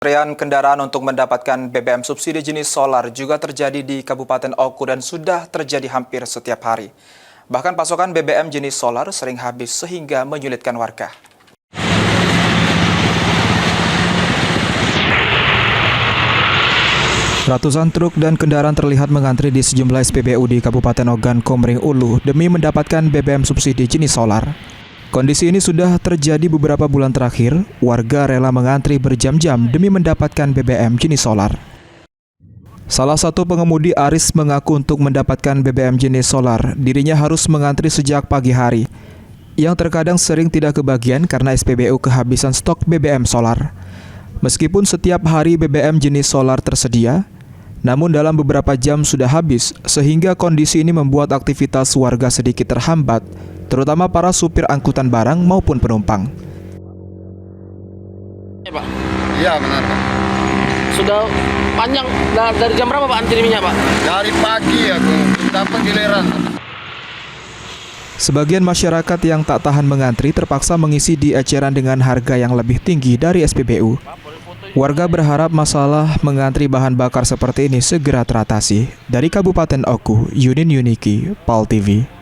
Antrian kendaraan untuk mendapatkan BBM subsidi jenis solar juga terjadi di Kabupaten Oku dan sudah terjadi hampir setiap hari. Bahkan pasokan BBM jenis solar sering habis sehingga menyulitkan warga. Ratusan truk dan kendaraan terlihat mengantri di sejumlah SPBU di Kabupaten Ogan Komering Ulu demi mendapatkan BBM subsidi jenis solar. Kondisi ini sudah terjadi beberapa bulan terakhir, warga rela mengantri berjam-jam demi mendapatkan BBM jenis solar. Salah satu pengemudi Aris mengaku untuk mendapatkan BBM jenis solar, dirinya harus mengantri sejak pagi hari, yang terkadang sering tidak kebagian karena SPBU kehabisan stok BBM solar. Meskipun setiap hari BBM jenis solar tersedia, namun dalam beberapa jam sudah habis, sehingga kondisi ini membuat aktivitas warga sedikit terhambat, terutama para supir angkutan barang maupun penumpang. Ya, Pak? Iya benar Pak. Sudah panjang dari jam berapa Pak antri minyak Pak? Dari pagi aku dapat giliran. Sebagian masyarakat yang tak tahan mengantri terpaksa mengisi di eceran dengan harga yang lebih tinggi dari SPBU. Warga berharap masalah mengantri bahan bakar seperti ini segera teratasi. Dari Kabupaten Oku, Yunin Yuniki, PAL TV.